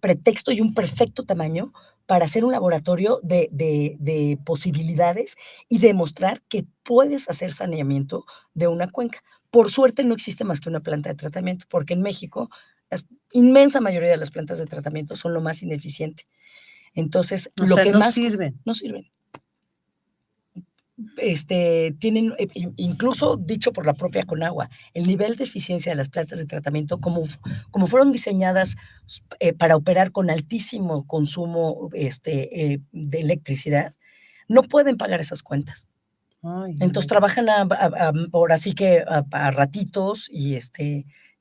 pretexto y un perfecto tamaño para hacer un laboratorio de posibilidades y demostrar que puedes hacer saneamiento de una cuenca. Por suerte no existe más que una planta de tratamiento, porque en México la inmensa mayoría de las plantas de tratamiento son lo más ineficiente. Entonces, O lo sea, que no más sirven. no sirven. Tienen, incluso dicho por la propia Conagua, el nivel de eficiencia de las plantas de tratamiento, como fueron diseñadas para operar con altísimo consumo de electricidad, no pueden pagar esas cuentas. Ay, Entonces no. trabajan ahora sí que a ratitos y,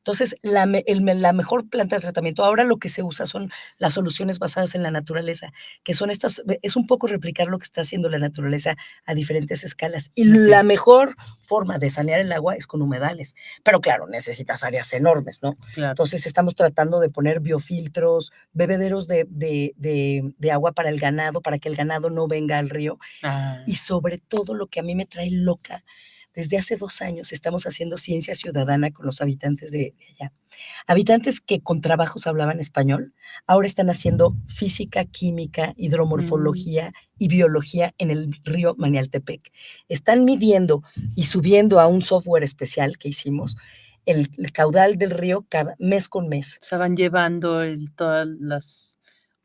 entonces la mejor planta de tratamiento, ahora lo que se usa son las soluciones basadas en la naturaleza, que son es un poco replicar lo que está haciendo la naturaleza a diferentes escalas. Y la Okey, mejor forma de sanear el agua es con humedales, pero claro, necesitas áreas enormes, ¿no? claro. Entonces estamos tratando de poner biofiltros, bebederos de agua para el ganado, para que el ganado no venga al río, Ah, y sobre todo lo que a mí me trae loca, desde hace 2 años estamos haciendo ciencia ciudadana con los habitantes de allá. Habitantes que con trabajos hablaban español, ahora están haciendo física, química, mm, hidromorfología y biología en el río Manialtepec. Están midiendo y subiendo a un software especial que hicimos el caudal del río cada mes con mes. o sea, van llevando todas las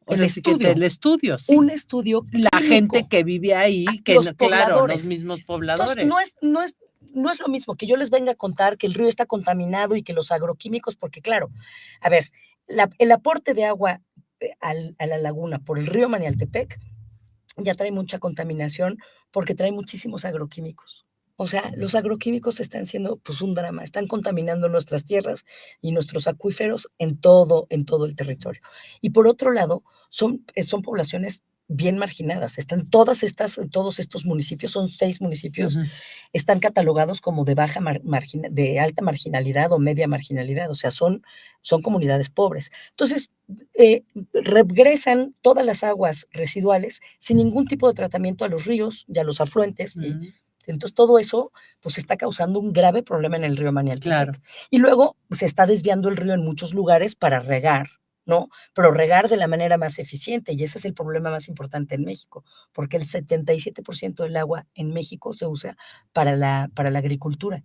El ahora sí que estudio, el estudio, un sí. estudio La gente químico que vive a ahí, que los no claro, los pobladores. mismos Entonces, pobladores. no es lo mismo que yo les venga a contar que el río está contaminado y que los agroquímicos, porque claro, a ver, el aporte de agua, a la laguna por el río Manialtepec, ya trae mucha contaminación porque trae muchísimos agroquímicos. O sea, los agroquímicos están siendo, pues, un drama, están contaminando nuestras tierras y nuestros acuíferos en todo el territorio. Y por otro lado, son poblaciones bien marginadas. Están todos estos municipios, son 6 municipios, Ujú. están catalogados como de baja de alta marginalidad o media marginalidad, o sea, son comunidades pobres. Entonces, regresan todas las aguas residuales sin ningún tipo de tratamiento a los ríos y a los afluentes, y Mm, entonces todo eso, pues, está causando un grave problema en el río claro. Manialtepec. Y luego se está desviando el río en muchos lugares para regar, ¿no? Pero regar de la manera más eficiente, y ese es el problema más importante en México, porque el 77% del agua en México se usa para la agricultura.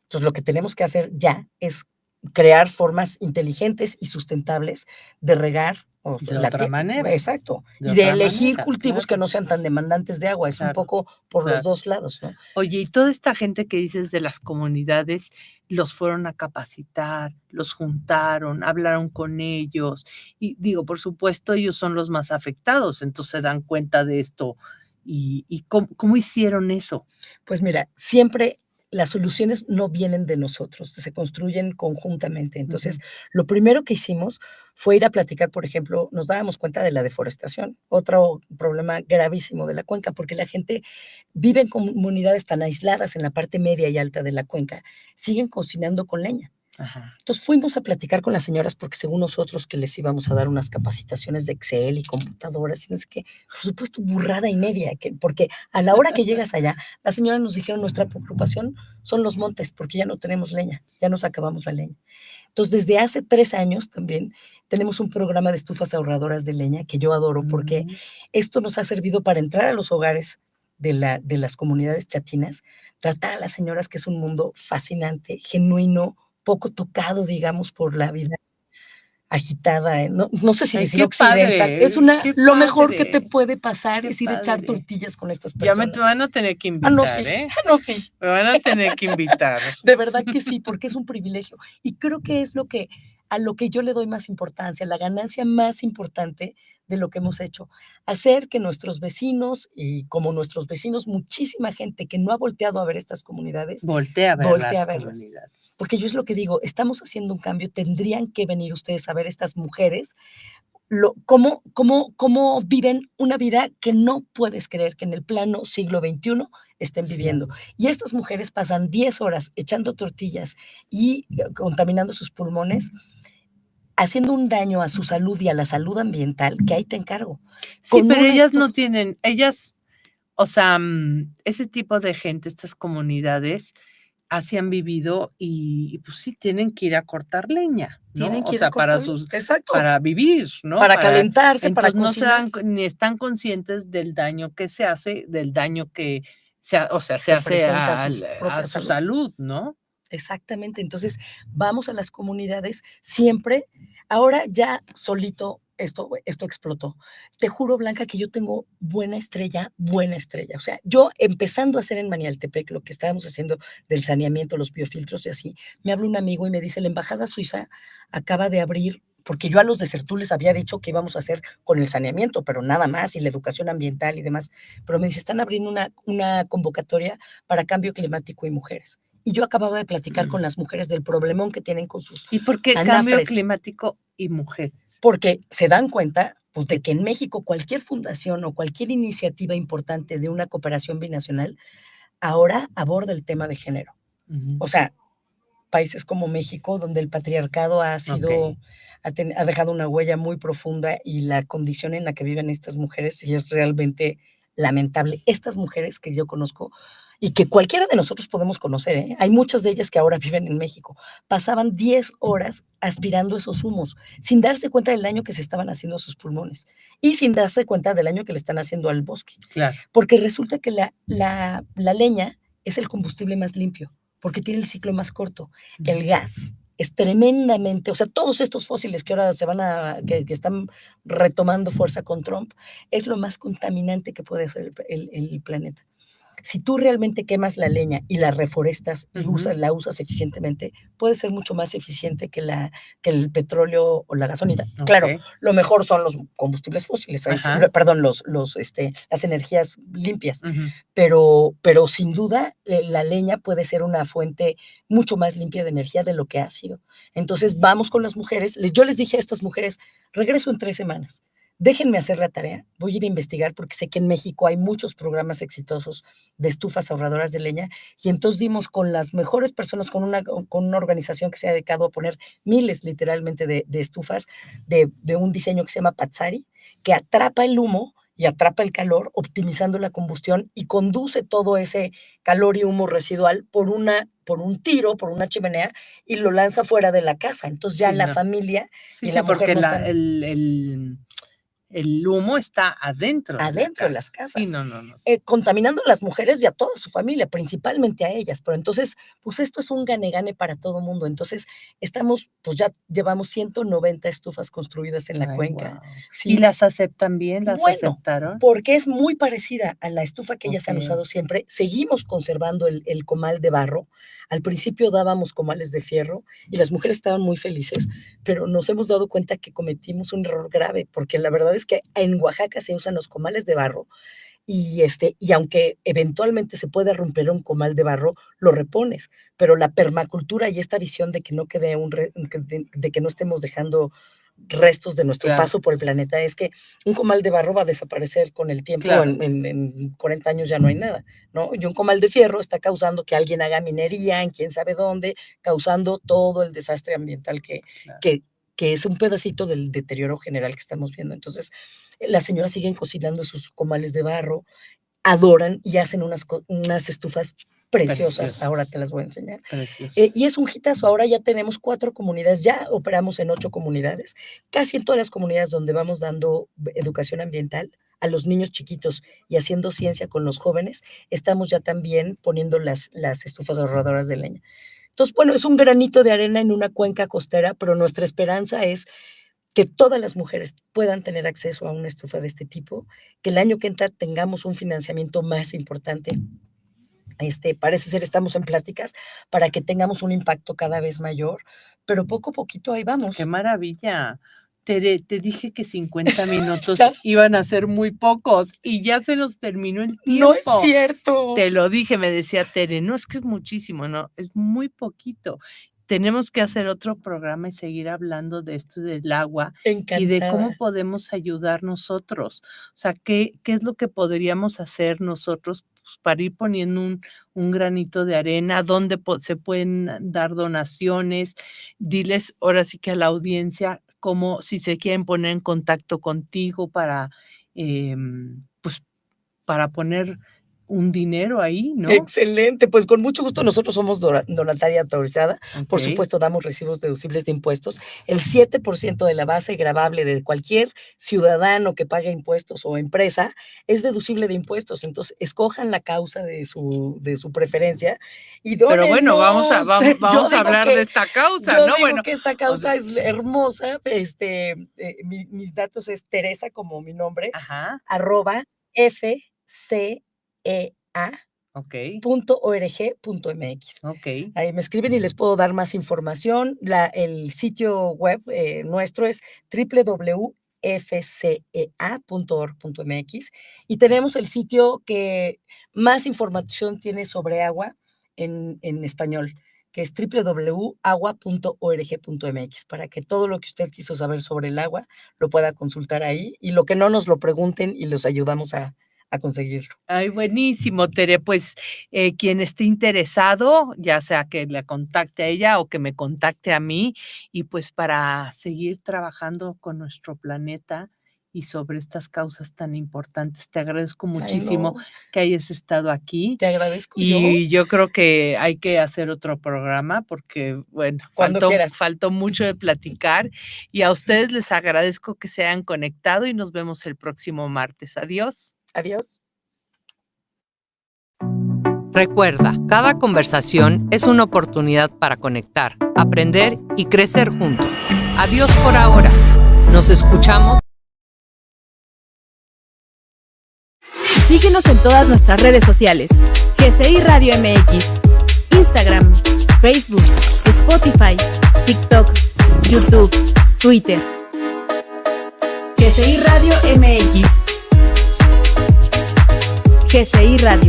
Entonces, lo que tenemos que hacer ya es crear formas inteligentes y sustentables de regar o De la otra tie manera, exacto, de y de otra elegir manera, cultivos que claro, no sean tan demandantes de agua, es un claro, poco por los claro. 2 lados, ¿no? Oye, y toda esta gente que dices de las comunidades, los fueron a capacitar, los juntaron, hablaron con ellos, y digo, por supuesto, ellos son los más afectados, entonces se dan cuenta de esto, y ¿cómo hicieron eso? Pues mira, siempre las soluciones no vienen de nosotros, se construyen conjuntamente. Entonces, Ujú. lo primero que hicimos fue ir a platicar, por ejemplo, nos dábamos cuenta de la deforestación, otro problema gravísimo de la cuenca, porque la gente vive en comunidades tan aisladas en la parte media y alta de la cuenca, siguen cocinando con leña. Ajá. Entonces fuimos a platicar con las señoras porque según nosotros que les íbamos a dar unas capacitaciones de Excel y computadoras y no sé qué, por supuesto, burrada y media, porque a la hora que llegas allá, las señoras nos dijeron nuestra preocupación son los montes, porque ya no tenemos leña, ya nos acabamos la leña. Entonces, desde hace 3 años también tenemos un programa de estufas ahorradoras de leña que yo adoro porque Mm. esto nos ha servido para entrar a los hogares de las comunidades chatinas, tratar a las señoras, que es un mundo fascinante, genuino, poco tocado, digamos, por la vida agitada, no sé si Ay, decir occidental, es una qué lo mejor que te padre, puede pasar qué es ir a echar padre. tortillas con estas Ya me te personas. van a tener que Ah, no, invitar, sí, ¿eh? ah, no, sí. Me van a tener que invitar. De verdad que sí, porque es un privilegio. Y creo que es lo que a lo que yo le doy más importancia, la ganancia más importante de lo que hemos hecho. Hacer que nuestros vecinos, y como nuestros vecinos, muchísima gente que no ha volteado a ver estas comunidades, Voltea a ver voltee a las verlas. comunidades. Porque yo es lo que digo, estamos haciendo un cambio, tendrían que venir ustedes a ver estas mujeres cómo viven una vida que no puedes creer que en el plano siglo XXI estén Sí. viviendo. Y estas mujeres pasan 10 horas echando tortillas y contaminando sus pulmones, haciendo un daño a su salud y a la salud ambiental, que ahí te encargo. Sí, Con pero una ellas no estufa tienen o sea, ese tipo de gente, estas comunidades, así han vivido y, pues sí, tienen que ir a cortar leña, ¿no? tienen O que ir a sea, cortarle exacto, para vivir, ¿no? para calentarse, para Entonces no se cocinar, dan ni están conscientes del daño que se hace, del daño que o sea, que se se hace presenta a su a propia su salud. salud, ¿no? Exactamente. Entonces, vamos a las comunidades siempre. Ahora ya solito esto explotó. Te juro, Blanca, que yo tengo buena estrella, buena estrella. O sea, yo empezando a hacer en Manialtepec lo que estábamos haciendo del saneamiento, los biofiltros y así, me habla un amigo y me dice: "La embajada suiza acaba de abrir", porque yo a los de Sertú les había dicho que íbamos a hacer con el saneamiento, pero nada más, y la educación ambiental y demás. Pero me dice: "Están abriendo una convocatoria para cambio climático y mujeres". Y yo acababa de platicar con Mm. las mujeres del problemón que tienen con sus ¿Y por qué cambio anafres, climático y mujeres? porque se dan cuenta, pues, de Que que en México cualquier fundación o cualquier iniciativa importante de una cooperación binacional ahora aborda el tema de género. ujú, O sea, países como México, donde el patriarcado okey. ha dejado una huella muy profunda y la condición en la que viven estas mujeres sí es realmente lamentable. Estas mujeres que yo conozco y que cualquiera de nosotros podemos conocer, ¿eh? Hay muchas de ellas que ahora viven en México. Pasaban 10 horas aspirando esos humos, sin darse cuenta del daño que se estaban haciendo a sus pulmones y sin darse cuenta del daño que le están haciendo al bosque. Claro. Porque resulta que la leña es el combustible más limpio, porque tiene el ciclo más corto. Mm. El gas es tremendamente, o sea, todos estos fósiles que ahora que están retomando fuerza con Trump, es lo más contaminante que puede hacer el planeta. Si tú realmente quemas la leña y la reforestas y Ujú. la usas eficientemente, puede ser mucho más eficiente que el petróleo o la gasolina. Claro, Okey. lo mejor son los combustibles fósiles, Ajá. perdón, las energías limpias, Ujú. pero sin duda, la leña puede ser una fuente mucho más limpia de energía de lo que ha sido. Entonces, vamos con las mujeres. Yo les dije a estas mujeres: "Regreso en 3 semanas. Déjenme hacer la tarea, voy a ir a investigar", porque sé que en México hay muchos programas exitosos de estufas ahorradoras de leña, y entonces dimos con las mejores personas, con una organización que se ha dedicado a poner miles, literalmente, de estufas, de un diseño que se llama Pazzari, que atrapa el humo y atrapa el calor, optimizando la combustión, y conduce todo ese calor y humo residual por un tiro, por una chimenea, y lo lanza fuera de la casa. Entonces, ya Sí, la no. familia Sí, y sí, la mujer porque no la están el humo está adentro de la adentro de las casa. Sí, casas, no, no, no. contaminando a las mujeres y a toda su familia, principalmente a ellas. Pero entonces, pues esto es un gane-gane para todo mundo. Entonces, pues ya llevamos 190 estufas construidas en la Ay, cuenca. guau. ¿Y Sí, las aceptan bien? ¿Las bueno, aceptaron? porque es muy parecida a la estufa que ellas han Okey. usado siempre. Seguimos conservando el comal de barro. Al principio dábamos comales de fierro y las mujeres estaban muy felices, pero nos hemos dado cuenta que cometimos un error grave, porque la verdad es que en Oaxaca se usan los comales de barro y aunque eventualmente se puede romper un comal de barro, lo repones, pero la permacultura y esta visión de que no quede un re de que no estemos dejando restos de nuestro Claro, paso por el planeta, es que un comal de barro va a desaparecer con el tiempo, claro, en 40 años ya no hay nada, ¿no? Y un comal de fierro está causando que alguien haga minería en quién sabe dónde, causando todo el desastre ambiental claro. que que es un pedacito del deterioro general que estamos viendo. Entonces, las señoras siguen cocinando sus comales de barro, adoran y hacen unas estufas preciosas, ahora Preciosos, te las voy a enseñar. Y preciosos. es un hitazo, ahora ya tenemos 4 comunidades, ya operamos en 8 comunidades, casi en todas las comunidades donde vamos dando educación ambiental a los niños chiquitos y haciendo ciencia con los jóvenes, estamos ya también poniendo las estufas ahorradoras de leña. Entonces, bueno, es un granito de arena en una cuenca costera, pero nuestra esperanza es que todas las mujeres puedan tener acceso a una estufa de este tipo, que el año que entra tengamos un financiamiento más importante. Parece ser, estamos en pláticas para que tengamos un impacto cada vez mayor, pero poco a poquito ahí Qué vamos. maravilla. Tere, te dije que 50 minutos Ya, iban a ser muy pocos y ya se nos terminó el no es tiempo. cierto. Te lo dije, me decía Tere, no, es que es muchísimo, no, es muy poquito. Tenemos que hacer otro programa y seguir hablando de esto del agua y de cómo Encantada. podemos ayudar nosotros. O sea, qué es lo que podríamos hacer nosotros, pues, para ir poniendo un granito de arena, dónde se pueden dar donaciones. Diles ahora sí que a la audiencia cómo, si se quieren poner en contacto contigo para, pues, para poner un dinero ahí, ¿no? Excelente, pues con mucho gusto nosotros somos donataria autorizada. Por Okey, supuesto, damos recibos deducibles de impuestos. El 7% de la base gravable de cualquier ciudadano que pague impuestos o empresa es deducible de impuestos. Entonces, escojan la causa de su preferencia y pero bueno, dónennos. vamos a hablar de esta causa, Yo ¿no? digo Bueno, que esta o sea causa es hermosa. Mis datos es Teresa, como mi nombre, ajá, @fcea okey, .org.mx. okey, Ahí me escriben y les puedo dar más información. El sitio web nuestro es www.fcea.org.mx y tenemos el sitio que más información tiene sobre agua en español, que es www.agua.org.mx, para que todo lo que usted quiso saber sobre el agua lo pueda consultar ahí y lo que no nos lo pregunten y los ayudamos a conseguirlo. ay, buenísimo, Tere. Pues, quien esté interesado, ya sea que la contacte a ella o que me contacte a mí, y pues para seguir trabajando con nuestro planeta y sobre estas causas tan importantes. Te agradezco Ay, muchísimo no, que hayas estado aquí, te agradezco yo. y yo creo que hay que hacer otro programa porque, bueno, Cuando quieras. faltó mucho de platicar, y a ustedes les agradezco que se hayan conectado y nos vemos el próximo martes. Adiós. Adiós. Recuerda, cada conversación es una oportunidad para conectar, aprender y crecer juntos. Adiós por ahora. Nos escuchamos. Síguenos en todas nuestras redes sociales. GCI Radio MX. Instagram, Facebook, Spotify, TikTok, YouTube, Twitter. GCI Radio MX. GCI Radio.